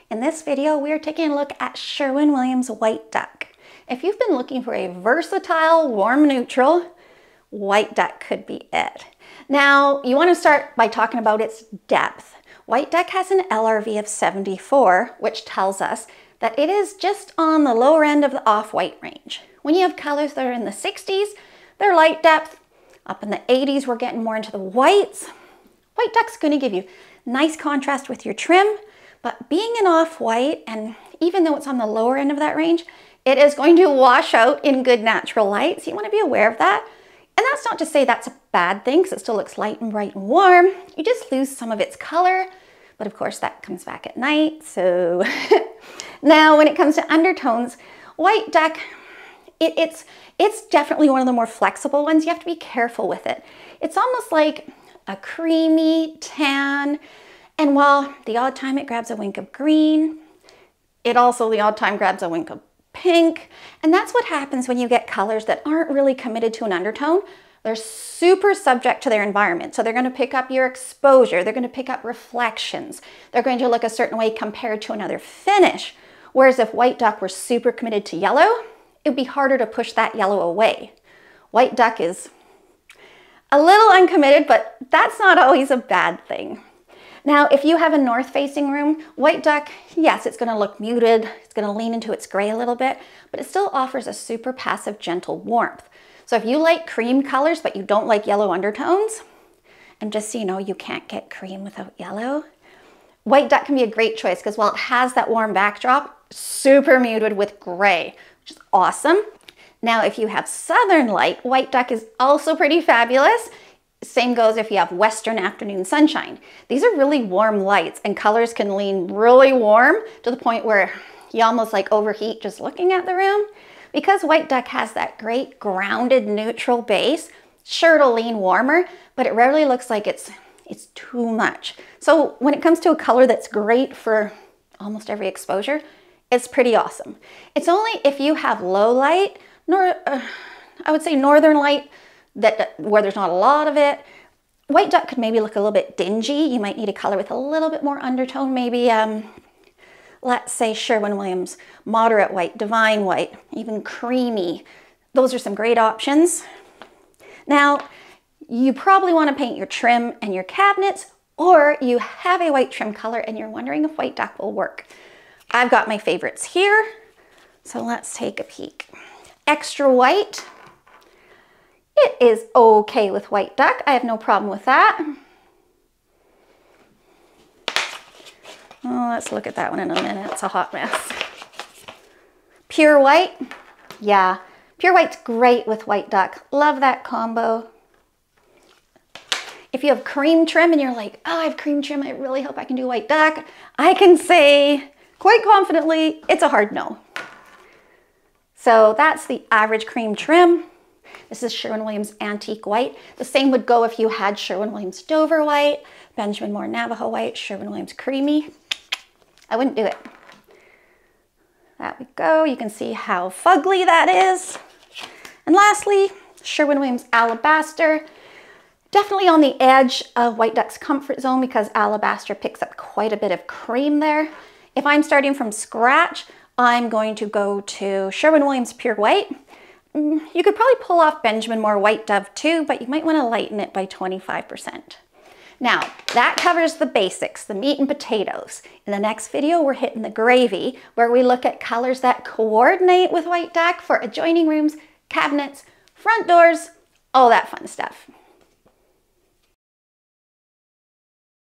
In this video, we are taking a look at Sherwin-Williams White Duck. If you've been looking for a versatile, warm neutral, White Duck could be it. Now, you want to start by talking about its depth. White Duck has an LRV of 74, which tells us that it is just on the lower end of the off-white range. When you have colors that are in the 60s, they're light depth. Up in the 80s, we're getting more into the whites. White Duck's going to give you nice contrast with your trim, but being an off-white, and even though it's on the lower end of that range, it is going to wash out in good natural light, so you want to be aware of that. And that's not to say that's a bad thing, because it still looks light and bright and warm. You just lose some of its color, but of course that comes back at night, so... Now, when it comes to undertones, White Duck, it's definitely one of the more flexible ones. You have to be careful with it. It's almost like a creamy tan, and while the odd time it grabs a wink of green, it also the odd time grabs a wink of pink, and that's what happens when you get colors that aren't really committed to an undertone. They're super subject to their environment, so they're going to pick up your exposure, they're going to pick up reflections, they're going to look a certain way compared to another finish. Whereas if White Duck were super committed to yellow, it would be harder to push that yellow away. White Duck is a little uncommitted, but that's not always a bad thing. Now, if you have a north-facing room, White Duck, yes, it's going to look muted, it's going to lean into its gray a little bit, but it still offers a super passive, gentle warmth. So if you like cream colors, but you don't like yellow undertones, and just so you know, you can't get cream without yellow, White Duck can be a great choice because while it has that warm backdrop, super muted with gray, which is awesome. Now, if you have southern light, White Duck is also pretty fabulous. Same goes if you have western afternoon sunshine. These are really warm lights and colors can lean really warm to the point where you almost like overheat just looking at the room. Because White Duck has that great grounded neutral base, sure it'll lean warmer, but it rarely looks like it's too much. So when it comes to a color that's great for almost every exposure, it's pretty awesome. It's only if you have low light, I would say northern light, where there's not a lot of it, White Duck could maybe look a little bit dingy. You might need a color with a little bit more undertone, maybe let's say Sherwin-Williams Moderate White, Divine White, even creamy. Those are some great options. Now, you probably want to paint your trim and your cabinets, or you have a white trim color and you're wondering if White Duck will work. I've got my favorites here, so let's take a peek. Extra white. It is okay with White Duck. I have no problem with that. Oh, let's look at that one in a minute. It's a hot mess. Pure white. Yeah, pure white's great with White Duck. Love that combo. If you have cream trim and you're like, oh, I have cream trim, I really hope I can do White Duck, I can say quite confidently, it's a hard no. So that's the average cream trim. This is Sherwin-Williams Antique White. The same would go if you had Sherwin-Williams Dover White, Benjamin Moore Navajo White, Sherwin-Williams Creamy. I wouldn't do it. There we go. You can see how fugly that is. And lastly, Sherwin-Williams Alabaster. Definitely on the edge of White Duck's comfort zone because Alabaster picks up quite a bit of cream there. If I'm starting from scratch, I'm going to go to Sherwin-Williams Pure White. You could probably pull off Benjamin Moore White Dove too, but you might want to lighten it by 25%. Now, that covers the basics, the meat and potatoes. In the next video, we're hitting the gravy, where we look at colors that coordinate with White Duck for adjoining rooms, cabinets, front doors, all that fun stuff.